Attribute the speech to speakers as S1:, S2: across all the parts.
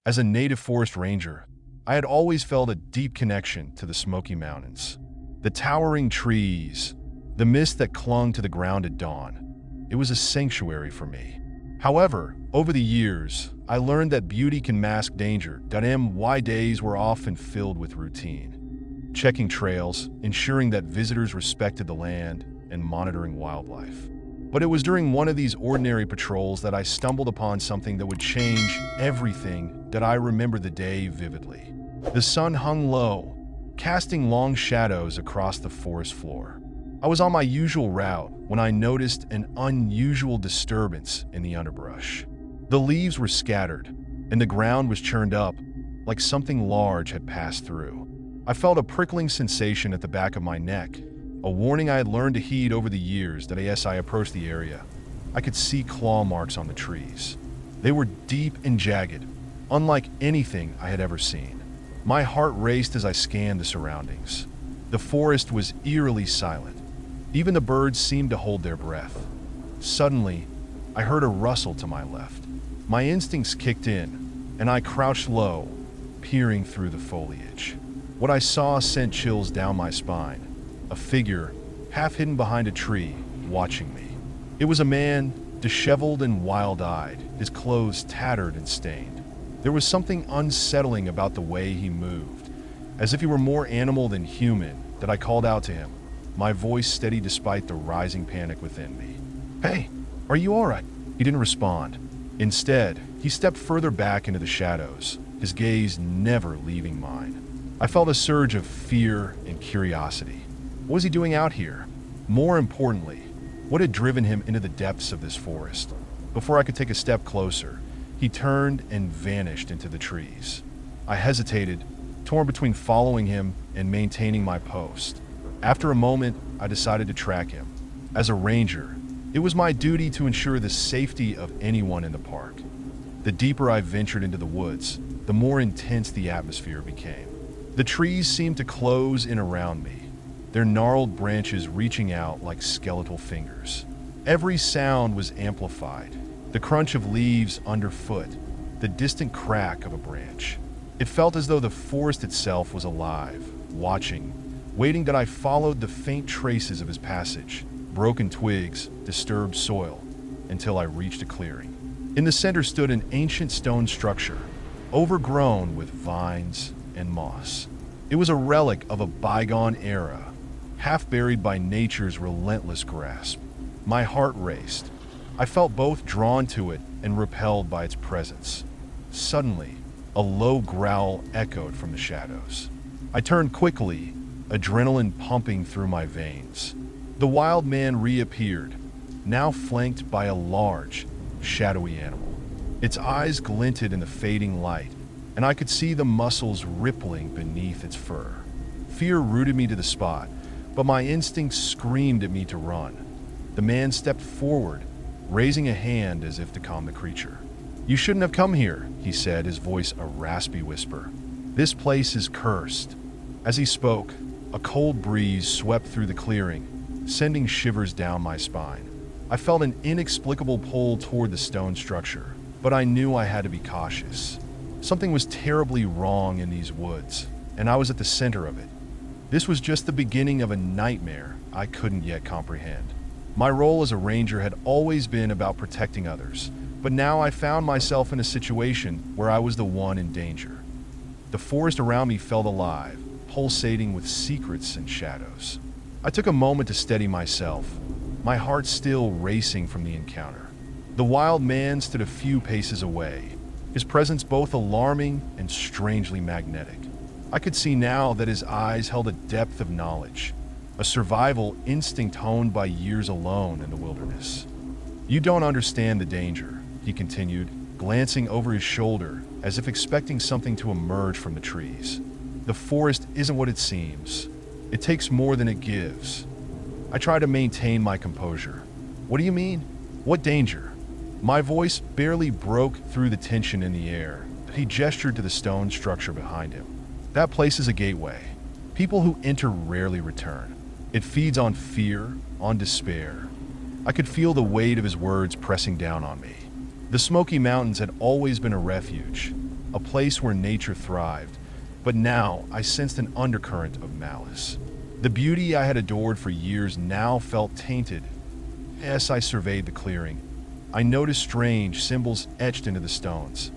S1: As a native forest ranger, I had always felt a deep connection to the Smoky Mountains. The towering trees, the mist that clung to the ground at dawn, it was a sanctuary for me. However, over the years, I learned that beauty can mask danger. My days were often filled with routine, checking trails, ensuring that visitors respected the land, and monitoring wildlife. But it was during one of these ordinary patrols that I stumbled upon something that would change everything. That I remember the day vividly. The sun hung low, casting long shadows across the forest floor. I was on my usual route when I noticed an unusual disturbance in the underbrush. The leaves were scattered, and the ground was churned up like something large had passed through. I felt a prickling sensation at the back of my neck, a warning I had learned to heed over the years. That as I approached the area, I could see claw marks on the trees. They were deep and jagged, unlike anything I had ever seen. My heart raced as I scanned the surroundings. The forest was eerily silent. Even the birds seemed to hold their breath. Suddenly, I heard a rustle to my left. My instincts kicked in, and I crouched low, peering through the foliage. What I saw sent chills down my spine. A figure, half hidden behind a tree, watching me. It was a man, disheveled and wild-eyed, his clothes tattered and stained. There was something unsettling about the way he moved, as if he were more animal than human. That I called out to him, my voice steady despite the rising panic within me. "Hey, are you all right?" He didn't respond. Instead, he stepped further back into the shadows, his gaze never leaving mine. I felt a surge of fear and curiosity. What was he doing out here? More importantly, what had driven him into the depths of this forest? Before I could take a step closer, he turned and vanished into the trees. I hesitated, torn between following him and maintaining my post. After a moment, I decided to track him. As a ranger, it was my duty to ensure the safety of anyone in the park. The deeper I ventured into the woods, the more intense the atmosphere became. The trees seemed to close in around me, their gnarled branches reaching out like skeletal fingers. Every sound was amplified, the crunch of leaves underfoot, the distant crack of a branch. It felt as though the forest itself was alive, watching, waiting. That I followed the faint traces of his passage, broken twigs, disturbed soil, until I reached a clearing. In the center stood an ancient stone structure, overgrown with vines and moss. It was a relic of a bygone era, half buried by nature's relentless grasp. My heart raced. I felt both drawn to it and repelled by its presence. Suddenly, a low growl echoed from the shadows. I turned quickly, adrenaline pumping through my veins. The wild man reappeared, now flanked by a large, shadowy animal. Its eyes glinted in the fading light, and I could see the muscles rippling beneath its fur. Fear rooted me to the spot, but my instincts screamed at me to run. The man stepped forward, raising a hand as if to calm the creature. "You shouldn't have come here," he said, his voice a raspy whisper. "This place is cursed." As he spoke, a cold breeze swept through the clearing, sending shivers down my spine. I felt an inexplicable pull toward the stone structure, but I knew I had to be cautious. Something was terribly wrong in these woods, and I was at the center of it. This was just the beginning of a nightmare I couldn't yet comprehend. My role as a ranger had always been about protecting others, but now I found myself in a situation where I was the one in danger. The forest around me felt alive, pulsating with secrets and shadows. I took a moment to steady myself, my heart still racing from the encounter. The wild man stood a few paces away, his presence both alarming and strangely magnetic. I could see now that his eyes held a depth of knowledge, a survival instinct honed by years alone in the wilderness. "You don't understand the danger," he continued, glancing over his shoulder as if expecting something to emerge from the trees. "The forest isn't what it seems. It takes more than it gives." I tried to maintain my composure. "What do you mean? What danger?" My voice barely broke through the tension in the air. He gestured to the stone structure behind him. "That place is a gateway. People who enter rarely return. It feeds on fear, on despair." I could feel the weight of his words pressing down on me. The Smoky Mountains had always been a refuge, a place where nature thrived, but now I sensed an undercurrent of malice. The beauty I had adored for years now felt tainted. As I surveyed the clearing, I noticed strange symbols etched into the stones,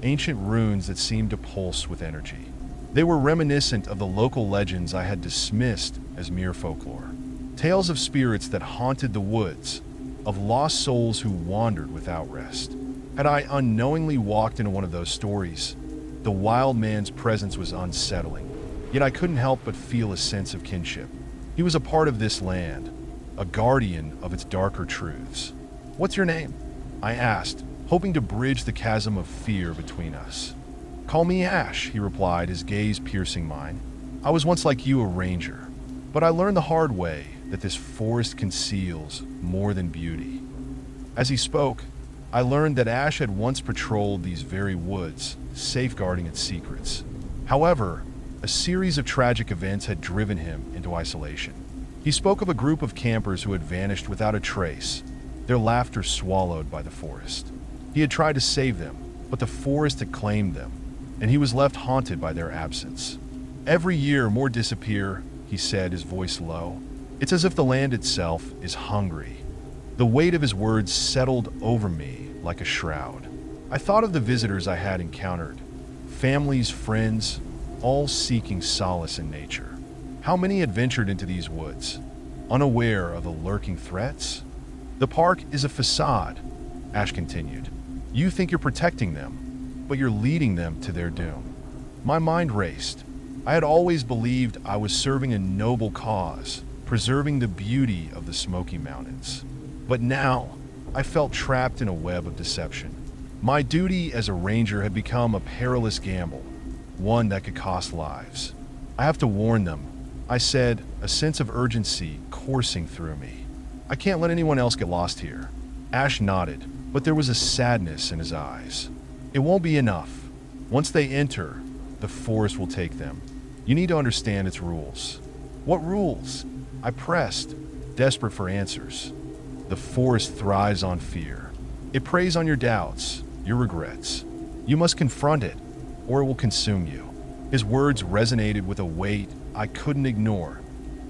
S1: ancient runes that seemed to pulse with energy. They were reminiscent of the local legends I had dismissed as mere folklore. Tales of spirits that haunted the woods, of lost souls who wandered without rest. Had I unknowingly walked into one of those stories, the wild man's presence was unsettling, yet I couldn't help but feel a sense of kinship. He was a part of this land, a guardian of its darker truths. "What's your name?" I asked, hoping to bridge the chasm of fear between us. "Call me Ash," he replied, his gaze piercing mine. "I was once like you, a ranger, but I learned the hard way that this forest conceals more than beauty." As he spoke, I learned that Ash had once patrolled these very woods, safeguarding its secrets. However, a series of tragic events had driven him into isolation. He spoke of a group of campers who had vanished without a trace, their laughter swallowed by the forest. He had tried to save them, but the forest had claimed them, and he was left haunted by their absence. "Every year more disappear," he said, his voice low. "It's as if the land itself is hungry." The weight of his words settled over me like a shroud. I thought of the visitors I had encountered, families, friends, all seeking solace in nature. How many had ventured into these woods, unaware of the lurking threats? "The park is a facade," Ash continued. "You think you're protecting them, but you're leading them to their doom." My mind raced. I had always believed I was serving a noble cause, preserving the beauty of the Smoky Mountains. But now, I felt trapped in a web of deception. My duty as a ranger had become a perilous gamble, one that could cost lives. "I have to warn them," I said, a sense of urgency coursing through me. "I can't let anyone else get lost here." Ash nodded, but there was a sadness in his eyes. "It won't be enough. Once they enter, the forest will take them. You need to understand its rules." "What rules?" I pressed, desperate for answers. "The forest thrives on fear. It preys on your doubts, your regrets. You must confront it, or it will consume you." His words resonated with a weight I couldn't ignore.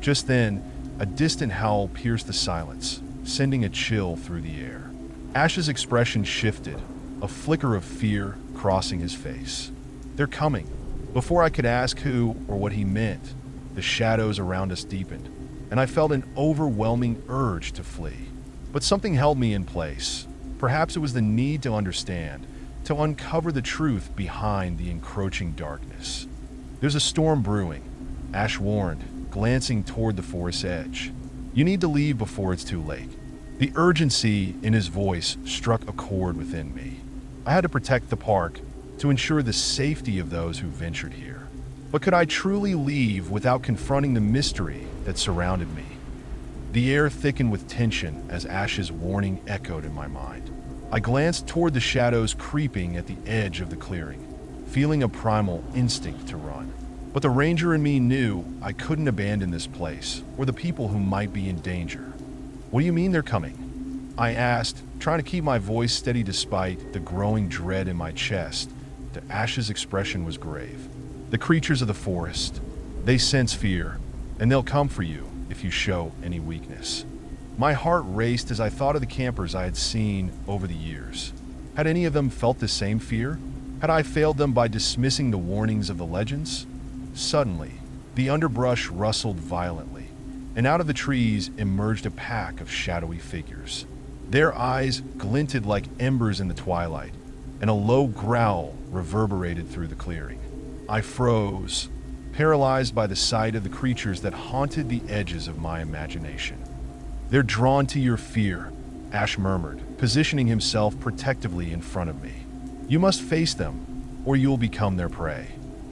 S1: Just then, a distant howl pierced the silence, sending a chill through the air. Ash's expression shifted, a flicker of fear crossing his face. "They're coming." Before I could ask who or what he meant, the shadows around us deepened, and I felt an overwhelming urge to flee. But something held me in place. Perhaps it was the need to understand, to uncover the truth behind the encroaching darkness. "There's a storm brewing," Ash warned, glancing toward the forest's edge. "You need to leave before it's too late." The urgency in his voice struck a chord within me. I had to protect the park, to ensure the safety of those who ventured here. But could I truly leave without confronting the mystery that surrounded me? The air thickened with tension as Ash's warning echoed in my mind. I glanced toward the shadows creeping at the edge of the clearing, feeling a primal instinct to run. But the ranger in me knew I couldn't abandon this place or the people who might be in danger. "What do you mean they're coming?" I asked, trying to keep my voice steady despite the growing dread in my chest. The Ash's expression was grave. "The creatures of the forest, they sense fear, and they'll come for you if you show any weakness." My heart raced as I thought of the campers I had seen over the years. Had any of them felt the same fear? Had I failed them by dismissing the warnings of the legends? Suddenly, the underbrush rustled violently, and out of the trees emerged a pack of shadowy figures. Their eyes glinted like embers in the twilight, and a low growl reverberated through the clearing. I froze, paralyzed by the sight of the creatures that haunted the edges of my imagination. "They're drawn to your fear," Ash murmured, positioning himself protectively in front of me. "You must face them, or you'll become their prey."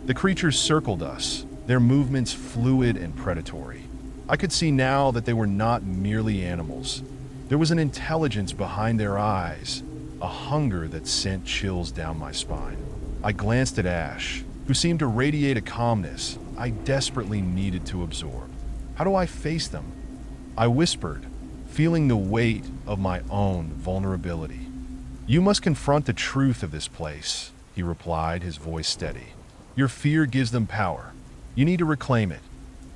S1: The creatures circled us, their movements fluid and predatory. I could see now that they were not merely animals. There was an intelligence behind their eyes, a hunger that sent chills down my spine. I glanced at Ash, who seemed to radiate a calmness I desperately needed to absorb. "How do I face them?" I whispered, feeling the weight of my own vulnerability. "You must confront the truth of this place," he replied, his voice steady. Your fear gives them power. You need to reclaim it.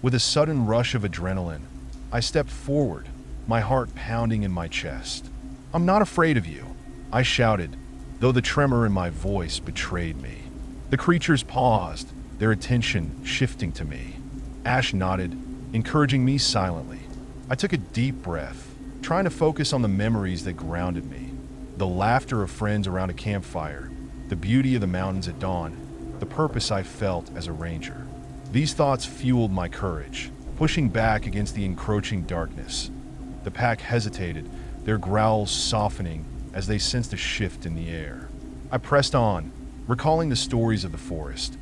S1: With a sudden rush of adrenaline, I stepped forward, my heart pounding in my chest. I'm not afraid of you, I shouted, though the tremor in my voice betrayed me. The creatures paused, their attention shifting to me. Ash nodded, encouraging me silently. I took a deep breath, trying to focus on the memories that grounded me. The laughter of friends around a campfire, the beauty of the mountains at dawn, the purpose I felt as a ranger. These thoughts fueled my courage, pushing back against the encroaching darkness. The pack hesitated, their growls softening as they sensed a shift in the air. I pressed on, recalling the stories of the forest,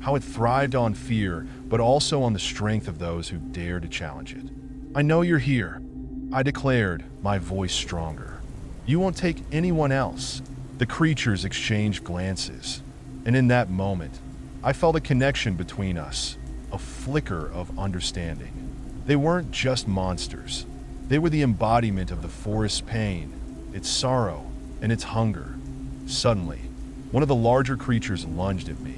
S1: how it thrived on fear, but also on the strength of those who dared to challenge it. I know you're here, I declared, my voice stronger. You won't take anyone else. The creatures exchanged glances, and in that moment, I felt a connection between us, a flicker of understanding. They weren't just monsters. They were the embodiment of the forest's pain, its sorrow, and its hunger. Suddenly, one of the larger creatures lunged at me,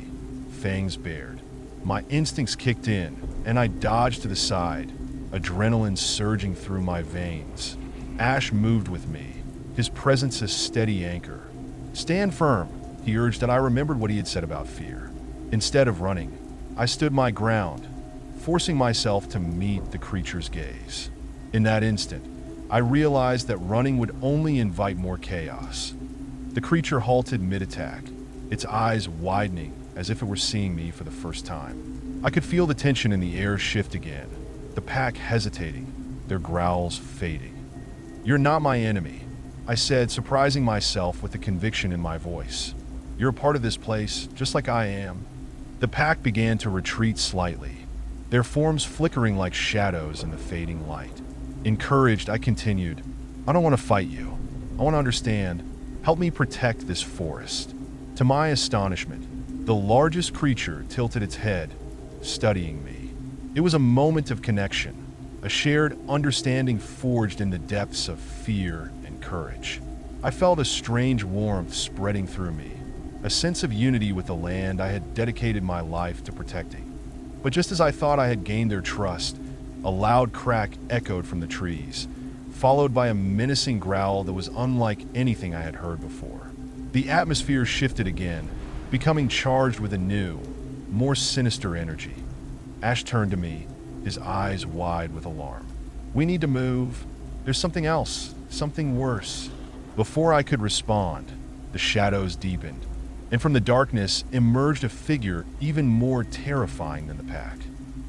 S1: fangs bared. My instincts kicked in, and I dodged to the side, adrenaline surging through my veins. Ash moved with me, his presence a steady anchor. Stand firm, he urged, and I remembered what he had said about fear. Instead of running, I stood my ground, forcing myself to meet the creature's gaze. In that instant, I realized that running would only invite more chaos. The creature halted mid-attack, its eyes widening as if it were seeing me for the first time. I could feel the tension in the air shift again, the pack hesitating, their growls fading. You're not my enemy, I said, surprising myself with the conviction in my voice. You're a part of this place, just like I am. The pack began to retreat slightly, their forms flickering like shadows in the fading light. Encouraged, I continued, I don't want to fight you. I want to understand. Help me protect this forest. To my astonishment, the largest creature tilted its head, studying me. It was a moment of connection, a shared understanding forged in the depths of fear and courage. I felt a strange warmth spreading through me, a sense of unity with the land I had dedicated my life to protecting. But just as I thought I had gained their trust, a loud crack echoed from the trees, followed by a menacing growl that was unlike anything I had heard before. The atmosphere shifted again, becoming charged with a new, more sinister energy. Ash turned to me, his eyes wide with alarm. We need to move. There's something else, something worse. Before I could respond, the shadows deepened, and from the darkness emerged a figure even more terrifying than the pack.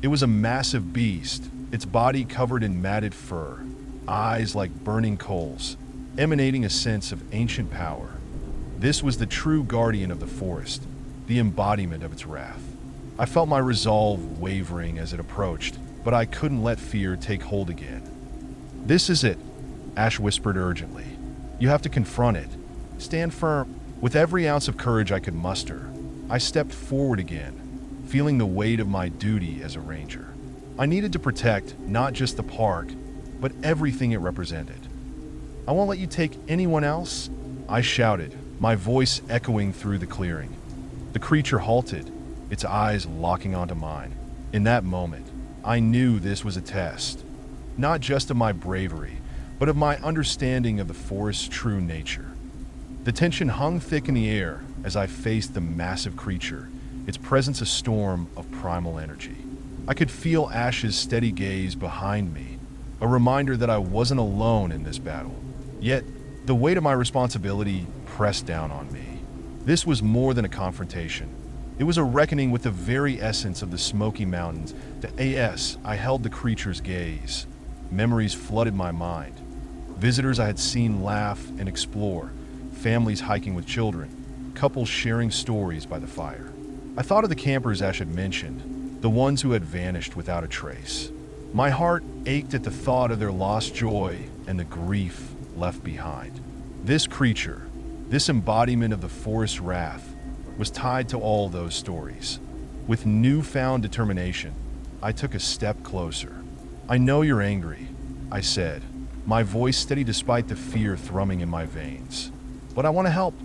S1: It was a massive beast, its body covered in matted fur, eyes like burning coals, emanating a sense of ancient power. This was the true guardian of the forest, the embodiment of its wrath. I felt my resolve wavering as it approached, but I couldn't let fear take hold again. This is it, Ash whispered urgently. You have to confront it. Stand firm. With every ounce of courage I could muster, I stepped forward again, feeling the weight of my duty as a ranger. I needed to protect not just the park, but everything it represented. I won't let you take anyone else, I shouted, my voice echoing through the clearing. The creature halted, its eyes locking onto mine. In that moment, I knew this was a test, not just of my bravery, but of my understanding of the forest's true nature. The tension hung thick in the air as I faced the massive creature, its presence a storm of primal energy. I could feel Ash's steady gaze behind me, a reminder that I wasn't alone in this battle. Yet, the weight of my responsibility pressed down on me. This was more than a confrontation. It was a reckoning with the very essence of the Smoky Mountains. I held the creature's gaze. Memories flooded my mind. Visitors I had seen laugh and explore, families hiking with children, couples sharing stories by the fire. I thought of the campers Ash had mentioned, the ones who had vanished without a trace. My heart ached at the thought of their lost joy and the grief left behind. This creature, this embodiment of the forest's wrath, was tied to all those stories. With newfound determination, I took a step closer. I know you're angry, I said, my voice steady despite the fear thrumming in my veins. But I want to help.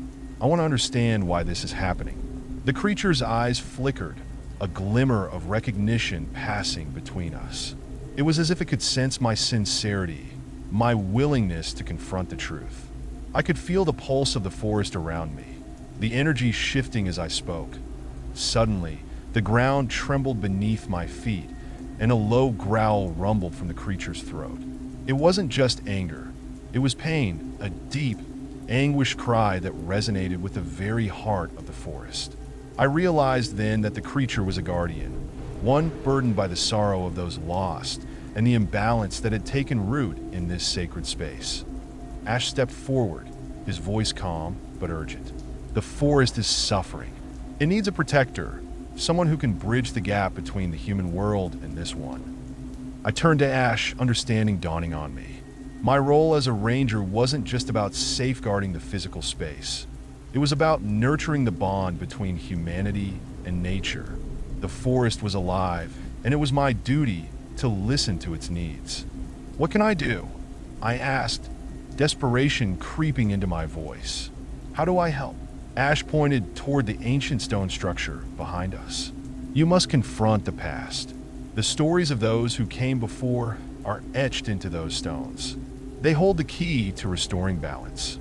S1: I want to understand why this is happening. The creature's eyes flickered, a glimmer of recognition passing between us. It was as if it could sense my sincerity, my willingness to confront the truth. I could feel the pulse of the forest around me, the energy shifting as I spoke. Suddenly, the ground trembled beneath my feet, and a low growl rumbled from the creature's throat. It wasn't just anger. It was pain, a deep, anguished cry that resonated with the very heart of the forest. I realized then that the creature was a guardian, one burdened by the sorrow of those lost and the imbalance that had taken root in this sacred space. Ash stepped forward, his voice calm but urgent. The forest is suffering. It needs a protector, someone who can bridge the gap between the human world and this one. I turned to Ash, understanding dawning on me. My role as a ranger wasn't just about safeguarding the physical space. It was about nurturing the bond between humanity and nature. The forest was alive, and it was my duty to listen to its needs. "What can I do?" I asked, desperation creeping into my voice. "How do I help?" Ash pointed toward the ancient stone structure behind us. "You must confront the past. The stories of those who came before are etched into those stones. They hold the key to restoring balance."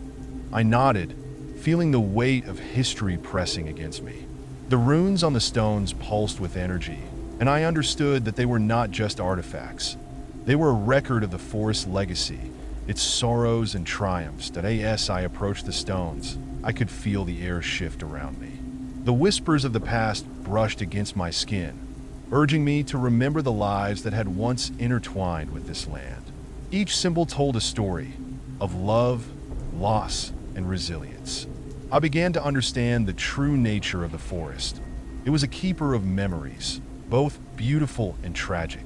S1: I nodded, feeling the weight of history pressing against me. The runes on the stones pulsed with energy, and I understood that they were not just artifacts. They were a record of the forest's legacy, its sorrows and triumphs. As I approached the stones, I could feel the air shift around me. The whispers of the past brushed against my skin, urging me to remember the lives that had once intertwined with this land. Each symbol told a story of love, loss, and resilience. I began to understand the true nature of the forest. It was a keeper of memories, both beautiful and tragic.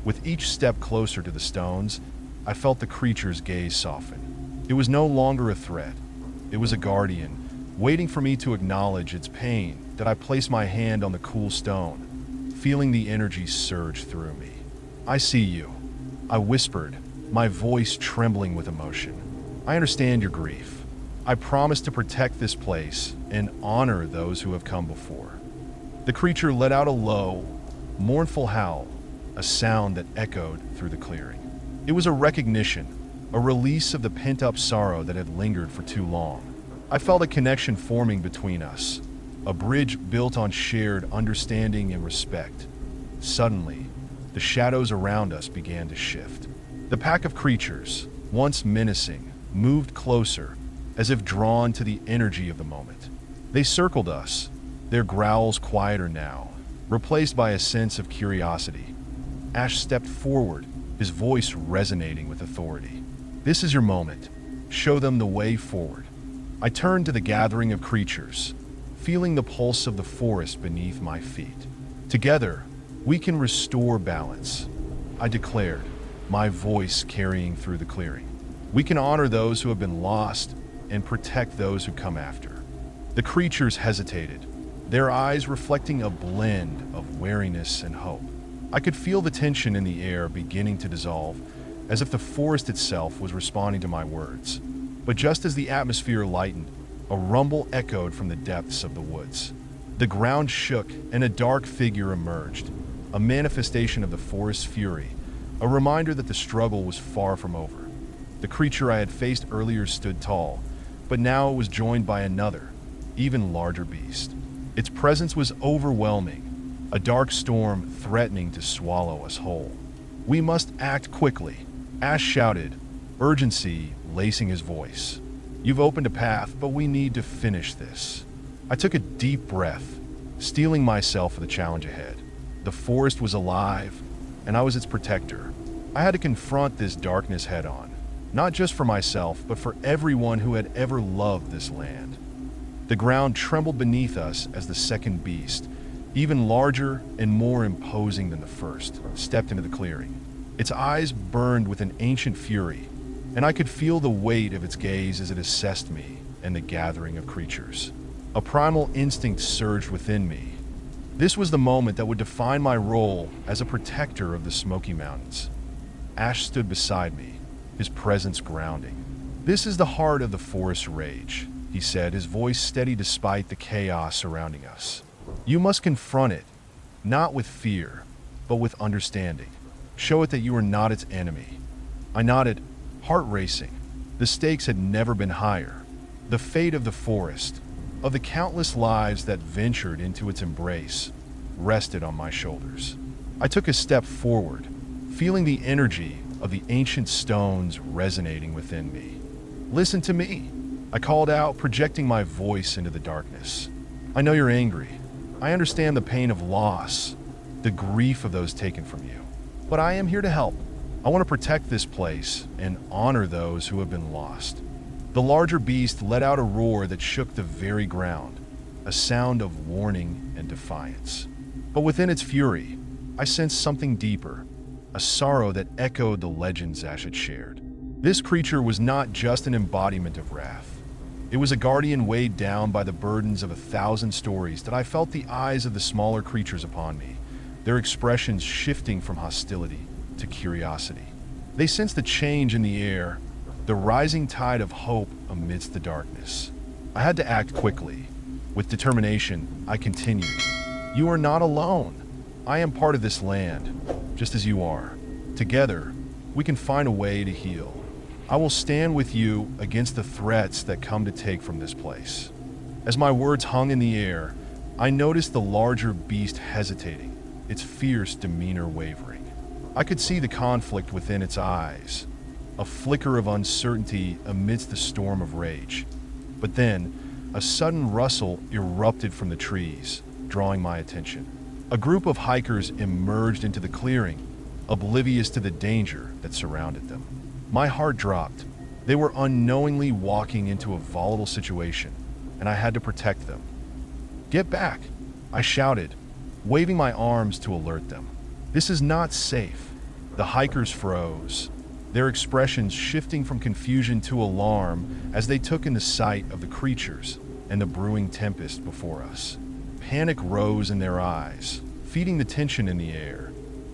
S1: With each step closer to the stones, I felt the creature's gaze soften. It was no longer a threat. It was a guardian, waiting for me to acknowledge its pain. I placed my hand on the cool stone, feeling the energy surge through me. "I see you," I whispered, my voice trembling with emotion. "I understand your grief. I promise to protect this place and honor those who have come before." The creature let out a low, mournful howl, a sound that echoed through the clearing. It was a recognition, a release of the pent-up sorrow that had lingered for too long. I felt a connection forming between us, a bridge built on shared understanding and respect. Suddenly, the shadows around us began to shift. The pack of creatures, once menacing, moved closer, as if drawn to the energy of the moment. They circled us, their growls quieter now, replaced by a sense of curiosity. Ash stepped forward, his voice resonating with authority. "This is your moment. Show them the way forward." I turned to the gathering of creatures, feeling the pulse of the forest beneath my feet. "Together, we can restore balance," I declared, my voice carrying through the clearing. "We can honor those who have been lost and protect those who come after." The creatures hesitated, their eyes reflecting a blend of wariness and hope. I could feel the tension in the air beginning to dissolve, as if the forest itself was responding to my words. But just as the atmosphere lightened, a rumble echoed from the depths of the woods. The ground shook and a dark figure emerged, a manifestation of the forest's fury, a reminder that the struggle was far from over. The creature I had faced earlier stood tall, but now it was joined by another, even larger beast. Its presence was overwhelming, a dark storm threatening to swallow us whole. "We must act quickly," Ash shouted, urgency lacing his voice. "You've opened a path, but we need to finish this." I took a deep breath, steeling myself for the challenge ahead. The forest was alive, and I was its protector. I had to confront this darkness head-on, not just for myself, but for everyone who had ever loved this land. The ground trembled beneath us as the second beast, even larger and more imposing than the first, stepped into the clearing. Its eyes burned with an ancient fury, and I could feel the weight of its gaze as it assessed me and the gathering of creatures. A primal instinct surged within me. This was the moment that would define my role as a protector of the Smoky Mountains. Ash stood beside me, his presence grounding. This is the heart of the forest's rage, he said, his voice steady despite the chaos surrounding us. You must confront it, not with fear, but with understanding. Show it that you are not its enemy. I nodded, heart racing. The stakes had never been higher. The fate of the forest, of the countless lives that ventured into its embrace, rested on my shoulders. I took a step forward, feeling the energy of the ancient stones resonating within me. Listen to me, I called out, projecting my voice into the darkness. I know you're angry. I understand the pain of loss, the grief of those taken from you. But I am here to help. I want to protect this place and honor those who have been lost. The larger beast let out a roar that shook the very ground, a sound of warning and defiance. But within its fury, I sensed something deeper, a sorrow that echoed the legends Ash had shared. This creature was not just an embodiment of wrath. It was a guardian weighed down by the burdens of 1,000 stories that I felt the eyes of the smaller creatures upon me, their expressions shifting from hostility to curiosity. They sensed the change in the air, the rising tide of hope amidst the darkness. I had to act quickly. With determination, I continued. You are not alone. I am part of this land, just as you are. Together, we can find a way to heal. I will stand with you against the threats that come to take from this place. As my words hung in the air, I noticed the larger beast hesitating, its fierce demeanor wavering. I could see the conflict within its eyes, a flicker of uncertainty amidst the storm of rage. But then, a sudden rustle erupted from the trees, drawing my attention. A group of hikers emerged into the clearing, oblivious to the danger that surrounded them. My heart dropped. They were unknowingly walking into a volatile situation, and I had to protect them. Get back, I shouted, waving my arms to alert them. This is not safe. The hikers froze, their expressions shifting from confusion to alarm as they took in the sight of the creatures and the brewing tempest before us. Panic rose in their eyes, feeding the tension in the air.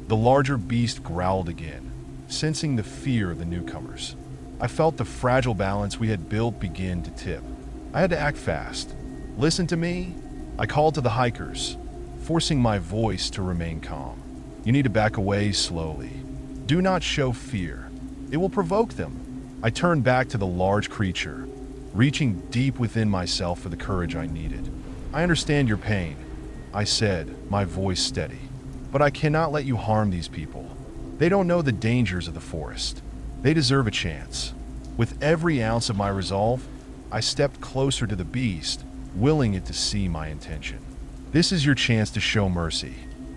S1: The larger beast growled again, sensing the fear of the newcomers. I felt the fragile balance we had built begin to tip. I had to act fast. Listen to me, I called to the hikers, forcing my voice to remain calm. You need to back away slowly. Do not show fear. It will provoke them. I turned back to the large creature, reaching deep within myself for the courage I needed. I understand your pain, I said, my voice steady. But I cannot let you harm these people. They don't know the dangers of the forest. They deserve a chance. With every ounce of my resolve, I stepped closer to the beast, willing it to see my intention. This is your chance to show mercy.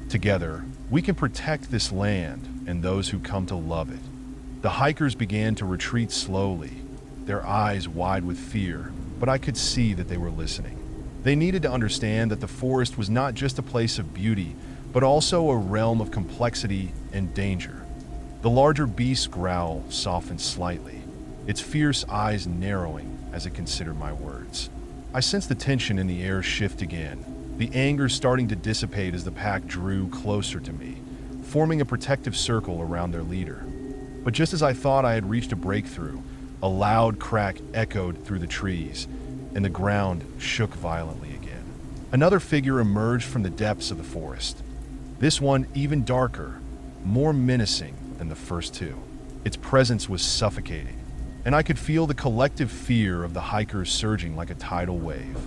S1: Together, we can protect this land and those who come to love it. The hikers began to retreat slowly, their eyes wide with fear, but I could see that they were listening. They needed to understand that the forest was not just a place of beauty, but also a realm of complexity and danger. The larger beast's growl softened slightly, its fierce eyes narrowing as it considered my words. I sensed the tension in the air shift again, the anger starting to dissipate as the pack drew closer to me, forming a protective circle around their leader. But just as I thought I had reached a breakthrough, a loud crack echoed through the trees, and the ground shook violently again. Another figure emerged from the depths of the forest. This one even darker, more menacing than the first two. Its presence was suffocating, and I could feel the collective fear of the hikers surging like a tidal wave.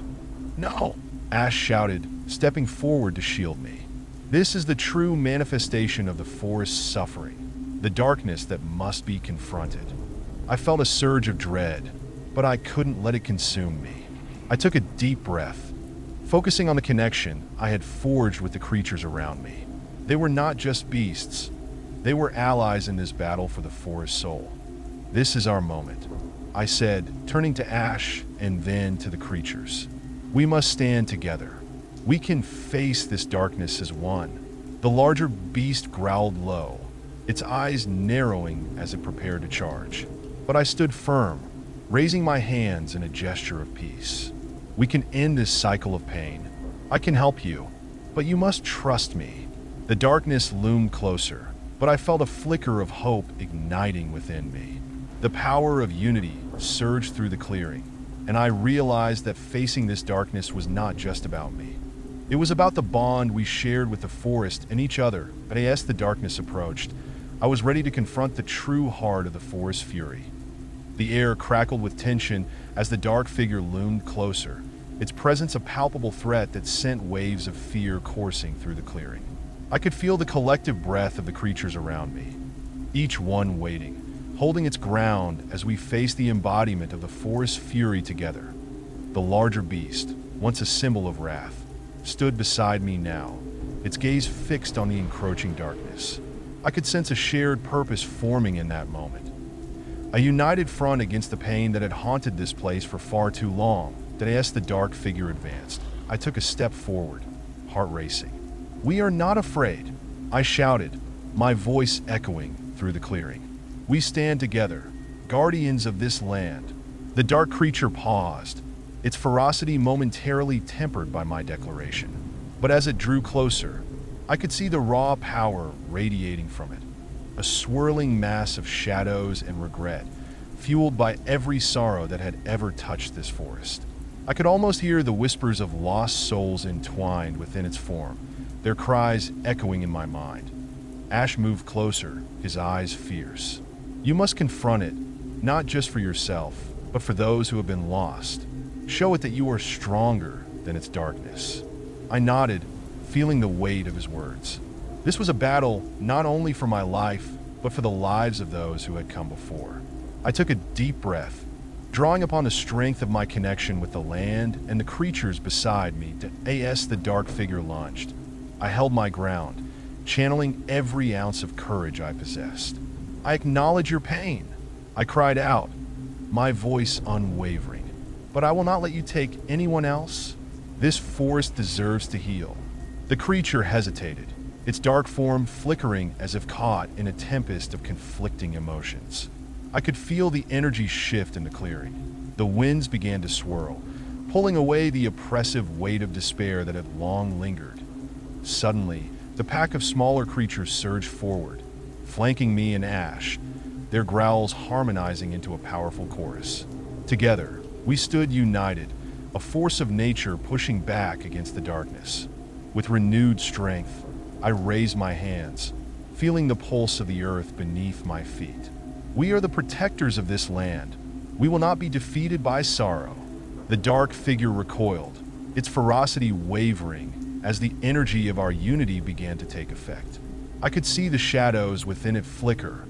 S1: No, Ash shouted, stepping forward to shield me. This is the true manifestation of the forest's suffering, the darkness that must be confronted. I felt a surge of dread, but I couldn't let it consume me. I took a deep breath, focusing on the connection I had forged with the creatures around me. They were not just beasts. They were allies in this battle for the forest soul. This is our moment, I said, turning to Ash and then to the creatures. We must stand together. We can face this darkness as one. The larger beast growled low, its eyes narrowing as it prepared to charge. But I stood firm, raising my hands in a gesture of peace. We can end this cycle of pain. I can help you, but you must trust me. The darkness loomed closer, but I felt a flicker of hope igniting within me. The power of unity surged through the clearing, and I realized that facing this darkness was not just about me. It was about the bond we shared with the forest and each other. But as the darkness approached, I was ready to confront the true heart of the forest fury. The air crackled with tension as the dark figure loomed closer, its presence a palpable threat that sent waves of fear coursing through the clearing. I could feel the collective breath of the creatures around me, each one waiting, holding its ground as we faced the embodiment of the forest fury together. The larger beast, once a symbol of wrath, stood beside me now, its gaze fixed on the encroaching darkness. I could sense a shared purpose forming in that moment. A united front against the pain that had haunted this place for far too long. As the dark figure advanced, I took a step forward, heart racing. "We are not afraid," I shouted, my voice echoing through the clearing. "We stand together, guardians of this land." The dark creature paused, its ferocity momentarily tempered by my declaration. But as it drew closer, I could see the raw power radiating from it, a swirling mass of shadows and regret, fueled by every sorrow that had ever touched this forest. I could almost hear the whispers of lost souls entwined within its form, their cries echoing in my mind. Ash moved closer, his eyes fierce. "You must confront it, not just for yourself, but for those who have been lost. Show it that you are stronger than its darkness." I nodded, feeling the weight of his words. This was a battle not only for my life, but for the lives of those who had come before. I took a deep breath, drawing upon the strength of my connection with the land and the creatures beside me. As the dark figure lunged, I held my ground, channeling every ounce of courage I possessed. "I acknowledge your pain," I cried out, my voice unwavering. "But I will not let you take anyone else. This forest deserves to heal." The creature hesitated, its dark form flickering as if caught in a tempest of conflicting emotions. I could feel the energy shift in the clearing. The winds began to swirl, pulling away the oppressive weight of despair that had long lingered. Suddenly, the pack of smaller creatures surged forward, flanking me and Ash, their growls harmonizing into a powerful chorus. Together, we stood united, a force of nature pushing back against the darkness. With renewed strength, I raised my hands, feeling the pulse of the earth beneath my feet. "We are the protectors of this land. We will not be defeated by sorrow." The dark figure recoiled, its ferocity wavering as the energy of our unity began to take effect. I could see the shadows within it flicker,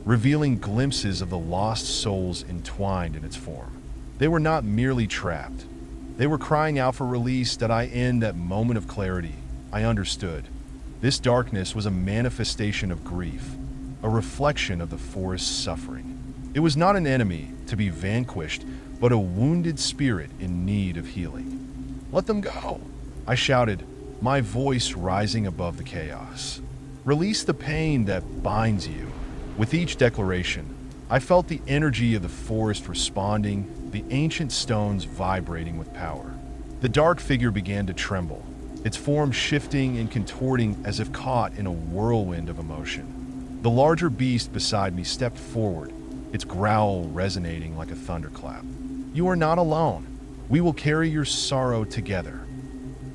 S1: revealing glimpses of the lost souls entwined in its form. They were not merely trapped. They were crying out for release. In that moment of clarity, I understood. This darkness was a manifestation of grief, a reflection of the forest's suffering. It was not an enemy to be vanquished, but a wounded spirit in need of healing. "Let them go," I shouted, my voice rising above the chaos. "Release the pain that binds you." With each declaration, I felt the energy of the forest responding, the ancient stones vibrating with power. The dark figure began to tremble, its form shifting and contorting as if caught in a whirlwind of emotion. The larger beast beside me stepped forward, its growl resonating like a thunderclap. "You are not alone. We will carry your sorrow together."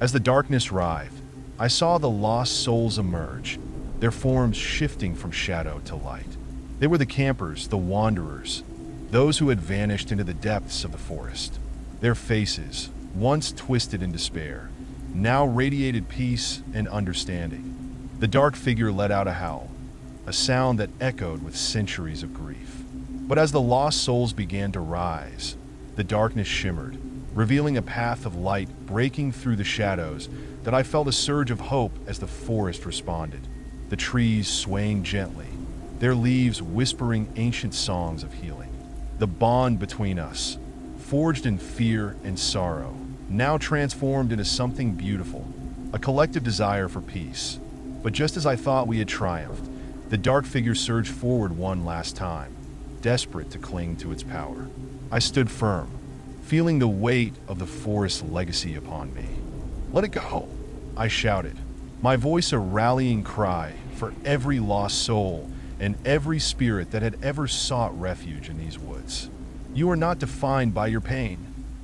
S1: As the darkness writhed, I saw the lost souls emerge, their forms shifting from shadow to light. They were the campers, the wanderers, those who had vanished into the depths of the forest. Their faces, once twisted in despair, now radiated peace and understanding. The dark figure let out a howl, a sound that echoed with centuries of grief. But as the lost souls began to rise, the darkness shimmered, revealing a path of light breaking through the shadows. That I felt a surge of hope as the forest responded, the trees swaying gently, their leaves whispering ancient songs of healing. The bond between us, forged in fear and sorrow, now transformed into something beautiful, a collective desire for peace. But just as I thought we had triumphed, the dark figure surged forward one last time, desperate to cling to its power. I stood firm, feeling the weight of the forest's legacy upon me. "Let it go," I shouted, my voice a rallying cry for every lost soul and every spirit that had ever sought refuge in these woods. "You are not defined by your pain.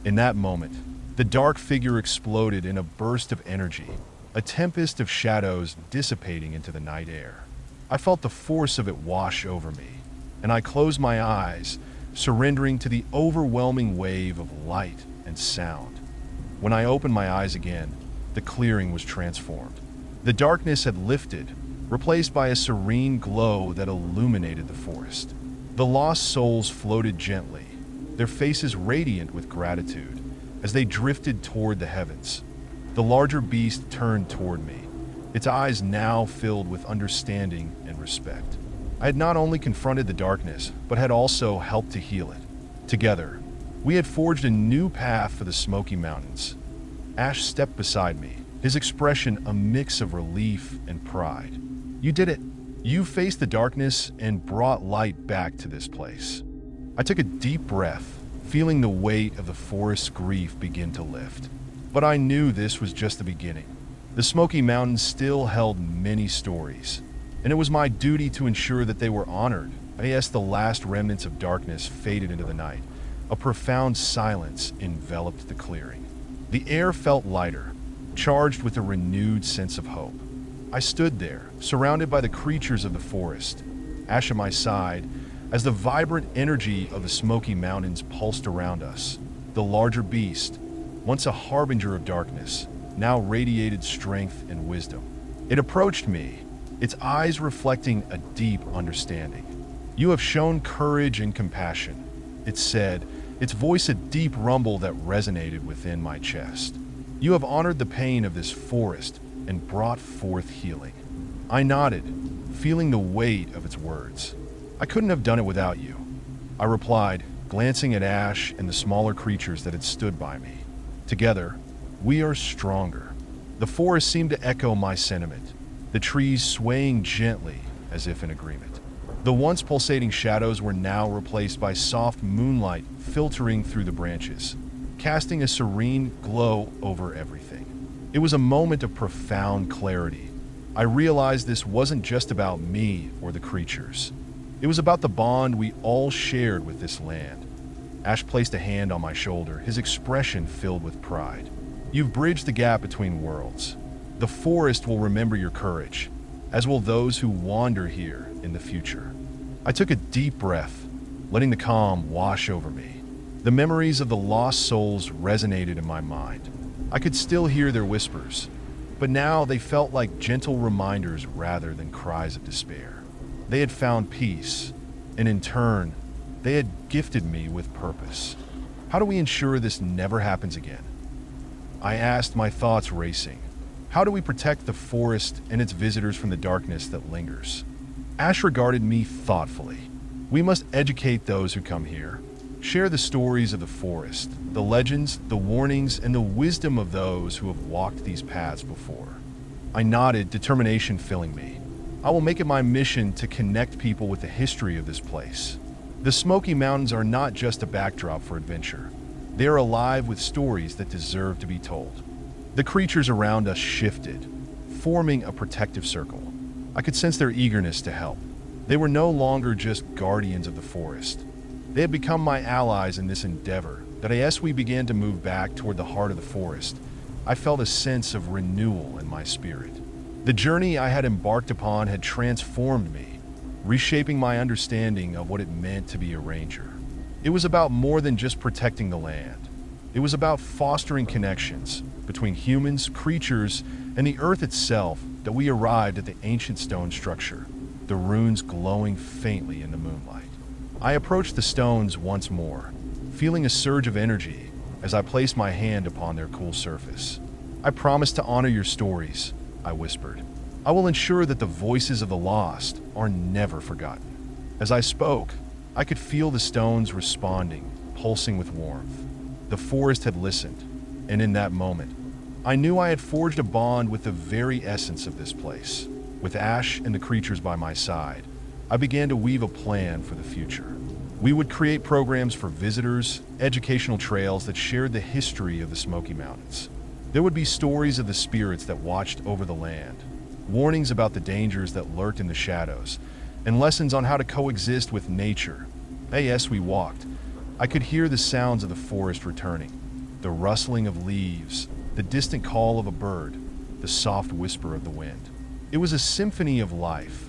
S1: In that moment, the dark figure exploded in a burst of energy, a tempest of shadows dissipating into the night air. I felt the force of it wash over me, and I closed my eyes, surrendering to the overwhelming wave of light and sound. When I opened my eyes again, the clearing was transformed. The darkness had lifted, replaced by a serene glow that illuminated the forest. The lost souls floated gently, their faces radiant with gratitude, as they drifted toward the heavens. The larger beast turned toward me, its eyes now filled with understanding and respect. I had not only confronted the darkness, but had also helped to heal it. Together, we had forged a new path for the Smoky Mountains. Ash stepped beside me, his expression a mix of relief and pride. You did it. You faced the darkness and brought light back to this place. I took a deep breath, feeling the weight of the forest's grief begin to lift. But I knew this was just the beginning. The Smoky Mountains still held many stories, and it was my duty to ensure that they were honored. As the last remnants of darkness faded into the night, a profound silence enveloped the clearing. The air felt lighter, charged with a renewed sense of hope. I stood there, surrounded by the creatures of the forest, Ash at my side, as the vibrant energy of the Smoky Mountains pulsed around us. The larger beast, once a harbinger of darkness, now radiated strength and wisdom. It approached me, its eyes reflecting a deep understanding. You have shown courage and compassion, it said, its voice a deep rumble that resonated within my chest. You have honored the pain of this forest and brought forth healing. I nodded, feeling the weight of its words. I couldn't have done it without you, I replied, glancing at Ash and the smaller creatures that had stood by me. Together, we are stronger. The forest seemed to echo my sentiment, the trees swaying gently as if in agreement. The once pulsating shadows were now replaced by soft moonlight filtering through the branches, casting a serene glow over everything. It was a moment of profound clarity. I realized this wasn't just about me or the creatures. It was about the bond we all shared with this land. Ash placed a hand on my shoulder, his expression filled with pride. You've bridged the gap between worlds. The forest will remember your courage, as will those who wander here in the future. I took a deep breath, letting the calm wash over me. The memories of the lost souls resonated in my mind. I could still hear their whispers, but now they felt like gentle reminders rather than cries of despair. They had found peace, and in turn, they had gifted me with purpose. How do we ensure this never happens again? I asked, my thoughts racing. How do we protect the forest and its visitors from the darkness that lingers? Ash regarded me thoughtfully. We must educate those who come here, share the stories of the forest, the legends, the warnings, and the wisdom of those who have walked these paths before. I nodded, determination filling me. I will make it my mission to connect people with the history of this place. The Smoky Mountains are not just a backdrop for adventure. They are alive with stories that deserve to be told. The creatures around us shifted, forming a protective circle. I could sense their eagerness to help. They were no longer just guardians of the forest. They had become my allies in this endeavor. That as we began to move back toward the heart of the forest, I felt a sense of renewal in my spirit. The journey I had embarked upon had transformed me, reshaping my understanding of what it meant to be a ranger. It was about more than just protecting the land. It was about fostering connections between humans, creatures, and the earth itself. That we arrived at the ancient stone structure, the runes glowing faintly in the moonlight. I approached the stones once more, feeling a surge of energy as I placed my hand upon their cool surface. I promise to honor your stories, I whispered. I will ensure that the voices of the lost are never forgotten. As I spoke, I could feel the stones responding, pulsing with warmth. The forest had listened, and in that moment, I knew I had forged a bond with the very essence of this place. With Ash and the creatures by my side, I began to weave a plan for the future. We would create programs for visitors, educational trails that shared the history of the Smoky Mountains. There would be stories of the spirits that watched over the land, warnings about the dangers that lurked in the shadows, and lessons on how to coexist with nature. As we walked, I could hear the sounds of the forest returning, the rustling of leaves, the distant call of a bird, the soft whisper of the wind. It was a symphony of life,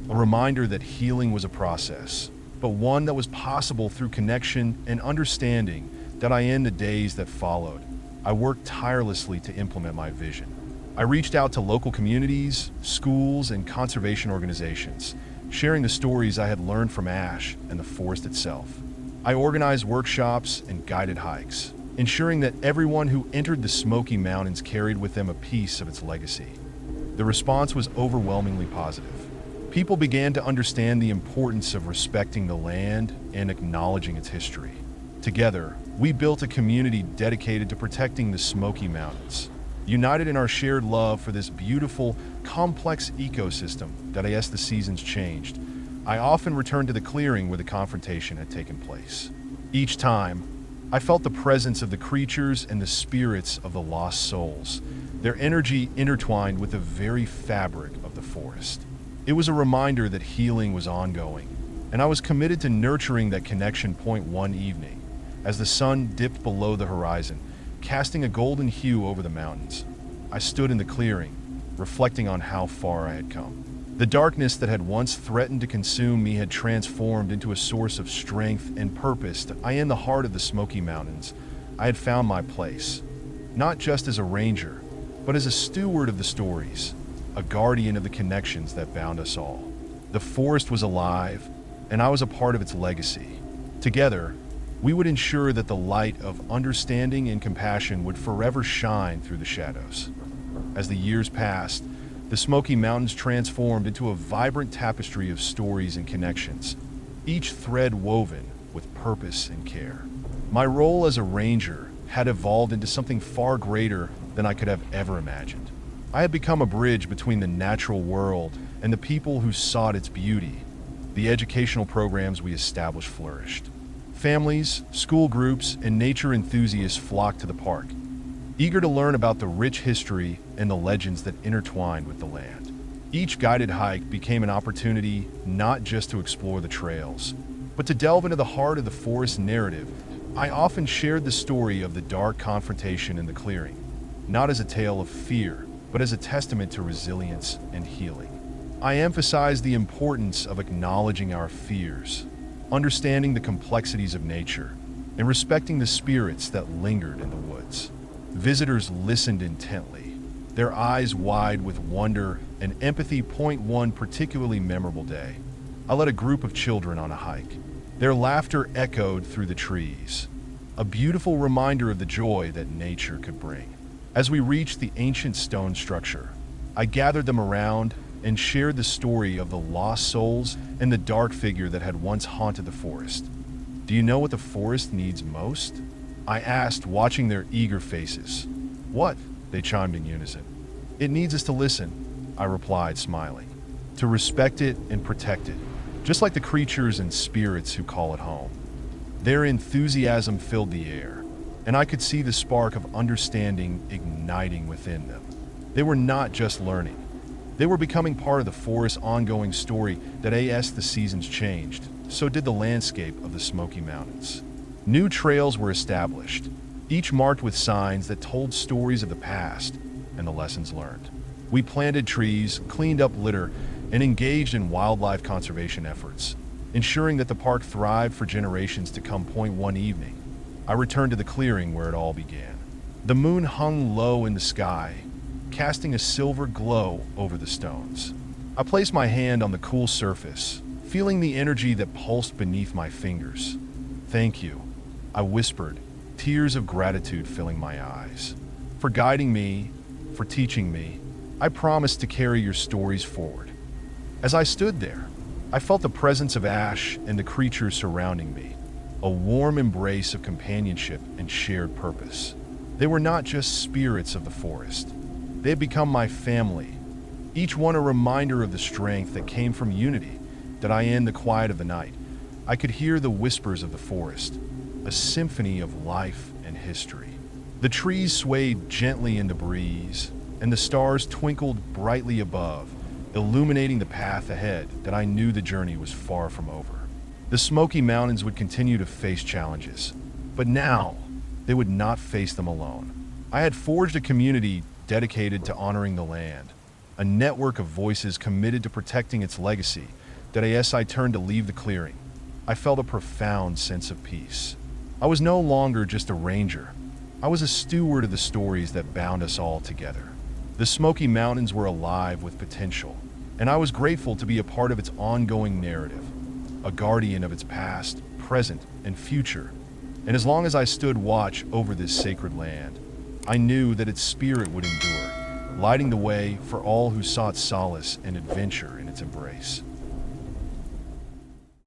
S1: a reminder that healing was a process, but one that was possible through connection and understanding. That in the days that followed, I worked tirelessly to implement my vision. I reached out to local communities, schools, and conservation organizations, sharing the stories I had learned from ash and the forest itself. I organized workshops and guided hikes, ensuring that everyone who entered the Smoky Mountains carried with them a piece of its legacy. The response was overwhelmingly positive. People began to understand the importance of respecting the land and acknowledging its history. Together, we built a community dedicated to protecting the Smoky Mountains, united in our shared love for this beautiful, complex ecosystem. That as the seasons changed, I often returned to the clearing where the confrontation had taken place. Each time, I felt the presence of the creatures and the spirits of the lost souls, their energy intertwined with the very fabric of the forest. It was a reminder that healing was ongoing, and I was committed to nurturing that connection. One evening, as the sun dipped below the horizon, casting a golden hue over the mountains, I stood in the clearing, reflecting on how far I had come. The darkness that had once threatened to consume me had transformed into a source of strength and purpose. In the heart of the Smoky Mountains, I had found my place, not just as a ranger, but as a steward of the stories, a guardian of the connections that bound us all. The forest was alive, and I was a part of its legacy. Together, we would ensure that the light of understanding and compassion would forever shine through the shadows. As the years passed, the Smoky Mountains transformed into a vibrant tapestry of stories and connections, each thread woven with purpose and care. My role as a ranger had evolved into something far greater than I could have ever imagined. I had become a bridge between the natural world and the people who sought its beauty. The educational programs we established flourished. Families, school groups, and nature enthusiasts flocked to the park, eager to learn about the rich history and the legends that intertwined with the land. Each guided hike became an opportunity not just to explore the trails, but to delve into the heart of the forest narrative. I often shared the story of the dark confrontation in the clearing, not as a tale of fear, but as a testament to resilience and healing. I emphasized the importance of acknowledging our fears, understanding the complexities of nature, and respecting the spirits that lingered in the woods. Visitors listened intently, their eyes wide with wonder and empathy. One particularly memorable day, I led a group of children on a hike. Their laughter echoed through the trees, a beautiful reminder of the joy that nature could bring. As we reached the ancient stone structure, I gathered them around and shared the story of the lost souls and the dark figure that had once haunted the forest. Do you know what the forest needs most? I asked, watching their eager faces. What? They chimed in unison. It needs us to listen, I replied, smiling, to respect it and protect it, just like the creatures and spirits who call it home. Their enthusiasm filled the air, and I could see the spark of understanding igniting within them. They were not just learning. They were becoming part of the forest's ongoing story. That as the seasons changed, so did the landscape of the Smoky Mountains. New trails were established, each marked with signs that told stories of the past and the lessons learned. We planted trees, cleaned up litter, and engaged in wildlife conservation efforts, ensuring that the park thrived for generations to come. One evening, I returned to the clearing where it all began. The moon hung low in the sky, casting a silver glow over the stones. I placed my hand on the cool surface, feeling the energy that pulsed beneath my fingers. Thank you, I whispered, tears of gratitude filling my eyes. For guiding me, for teaching me, I promised to carry your stories forward. As I stood there, I felt the presence of ash and the creatures surrounding me, a warm embrace of companionship and shared purpose. They were not just spirits of the forest. They had become my family, each one a reminder of the strength that came from unity. That in the quiet of the night, I could hear the whispers of the forest, a symphony of life and history. The trees swayed gently in the breeze, and the stars twinkled brightly above, illuminating the path ahead. That I knew the journey was far from over. The Smoky Mountains would continue to face challenges, but now, they would not face them alone. I had forged a community dedicated to honoring the land, a network of voices committed to protecting its legacy. As I turned to leave the clearing, I felt a profound sense of peace. I was no longer just a ranger. I was a steward of the stories that bound us all together. The Smoky Mountains were alive with potential, and I was grateful to be a part of its ongoing narrative, a guardian of its past, present, and future. And as long as I stood watch over this sacred land, I knew that its spirit would endure, lighting the way for all who sought solace and adventure in its embrace.